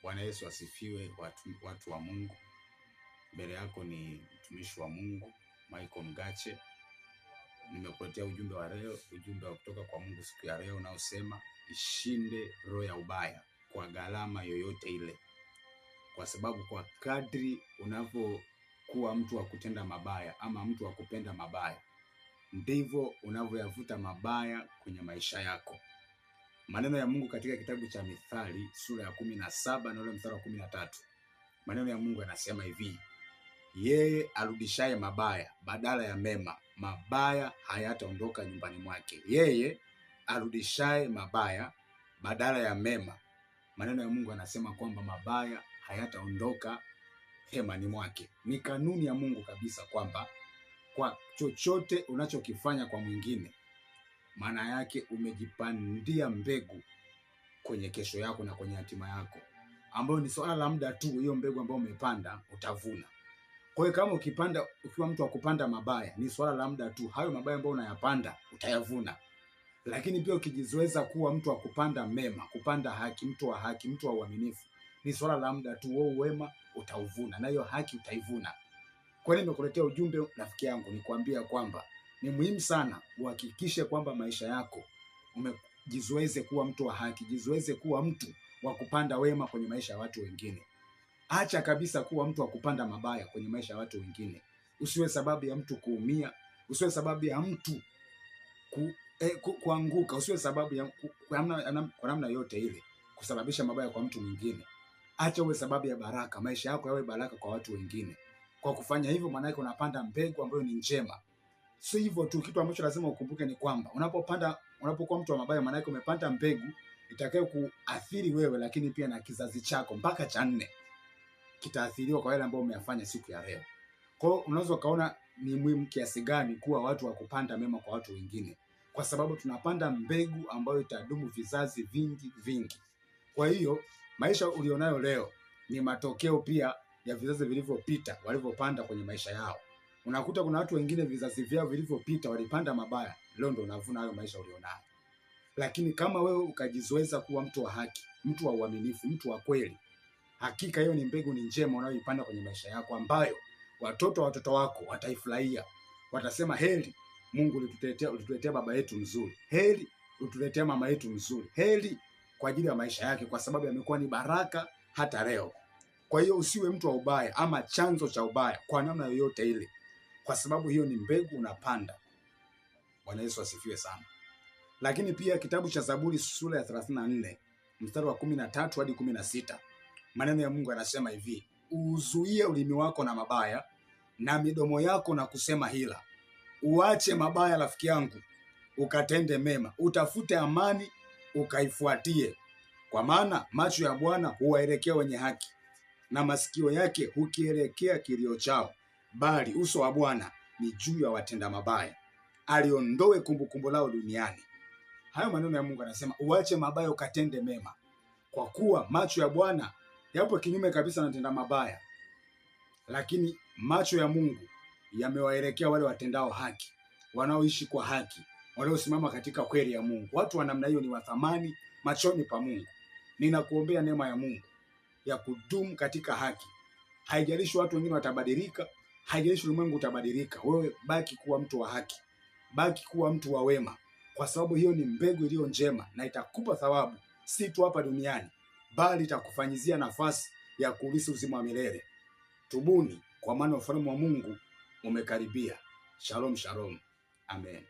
Bwana Yesu asifiwe, watu wa Mungu. Mbele yako ni mtumishi wa Mungu Michael Mgache. Nimekuletea ujumbe wa leo, ujumbe wa kutoka kwa Mungu siku ya leo unaosema ishinde roho ya ubaya kwa gharama yoyote ile. Kwa sababu kwa kadri unavyokuwa mtu wa kutenda mabaya ama mtu wa kupenda mabaya, ndivyo unavyoyavuta mabaya kwenye maisha yako. Maneno ya Mungu katika kitabu cha Mithali sura ya 17 na ule mstari wa 13. Maneno ya Mungu yanasema hivi: yeye arudishaye mabaya badala ya mema, mabaya hayataondoka nyumbani mwake. Yeye arudishaye mabaya badala ya mema. Maneno ya Mungu yanasema kwamba mabaya hayataondoka hemani mwake. Ni kanuni ya Mungu kabisa kwamba kwa chochote unachokifanya kwa mwingine, maana yake umejipandia mbegu kwenye kesho yako na kwenye hatima yako, ambayo ni swala la muda tu. Hiyo mbegu ambayo umepanda utavuna. Kwa hiyo kama ukipanda, ukiwa mtu wa kupanda mabaya, ni swala la muda tu. Hayo mabaya ambayo unayapanda utayavuna. Lakini pia ukijizoeza kuwa mtu wa kupanda mema, kupanda haki, mtu wa haki, mtu wa uaminifu, ni swala la muda tu. Wewe wema utauvuna na hiyo haki utaivuna. Kwa nini nimekuletea ujumbe rafiki yangu? Ni kuambia kwamba ni muhimu sana uhakikishe kwamba maisha yako umejizoeze kuwa mtu wa haki, jizoeze kuwa mtu wa kupanda wema kwenye maisha ya watu wengine. Acha kabisa kuwa mtu wa kupanda mabaya kwenye maisha ya watu wengine. Usiwe sababu ya mtu kuumia, usiwe sababu ya mtu kuanguka, usiwe sababu ya kwa namna yote ile kusababisha mabaya kwa mtu mwingine. Acha uwe sababu ya baraka, maisha yako yawe baraka kwa watu wengine. Kwa kufanya hivyo, maana yake unapanda mbegu ambayo ni njema. Si hivyo tu, kitu ambacho lazima ukumbuke ni kwamba unapokuwa mtu wa mabaya, maana yake umepanda mbegu itakayo kuathiri wewe, lakini pia na kizazi chako mpaka cha 4 kitaathiriwa kwa yale ambayo umeyafanya siku ya leo. Kwa hiyo unaweza kaona ni muhimu kiasi gani kuwa watu wa kupanda mema kwa watu wengine, kwa sababu tunapanda mbegu ambayo itadumu vizazi vingi. Kwa hiyo maisha ulionayo leo ni matokeo pia ya vizazi vilivyopita walivyopanda kwenye maisha yao. Unakuta kuna watu wengine vizazi vyao vilivyopita walipanda mabaya, leo ndo unavuna hayo maisha ulionayo. Lakini kama wewe ukajizoeza kuwa mtu wa haki, mtu wa uaminifu, mtu wa kweli, hakika hiyo ni mbegu ni njema unayoipanda kwenye maisha yako, ambayo watoto wako wataifurahia. Watasema heri Mungu ulituletea baba yetu mzuri, heri ulituletea mama yetu mzuri, heri kwa ajili ya maisha yake, kwa sababu yamekuwa ni baraka hata leo. Kwa hiyo usiwe mtu wa ubaya ama chanzo cha ubaya kwa namna yoyote ile, kwa sababu hiyo ni mbegu unapanda. Bwana Yesu asifiwe sana. Lakini pia kitabu cha Zaburi sura ya 34 mstari wa 13 hadi 16, maneno ya Mungu yanasema hivi: uzuie ulimi wako na mabaya na midomo yako na kusema hila. Uache mabaya rafiki yangu, ukatende mema, utafute amani ukaifuatie. Kwa maana macho ya Bwana huwaelekea wenye haki, na masikio yake hukielekea kilio chao, bali uso wa Bwana ni juu ya watenda mabaya, aliondoe kumbukumbu lao duniani. Hayo maneno ya Mungu anasema uache mabaya ukatende mema, kwa kuwa macho ya Bwana yapo kinyume kabisa na watenda mabaya, lakini macho ya Mungu yamewaelekea wale watendao haki, wanaoishi kwa haki, wanaosimama katika kweli ya Mungu. Watu wa namna hiyo ni wa thamani machoni pa Mungu. Ninakuombea neema ya Mungu ya kudumu katika haki. Haijalishi watu wengine watabadilika, haijalishi ulimwengu utabadilika, wewe baki kuwa mtu wa haki, baki kuwa mtu wa wema, kwa sababu hiyo ni mbegu iliyo njema na itakupa thawabu si tu hapa duniani, bali itakufanyizia nafasi ya kuurithi uzima wa milele. Tubuni, kwa maana ufalme wa Mungu umekaribia. Shalom, shalom. Amen.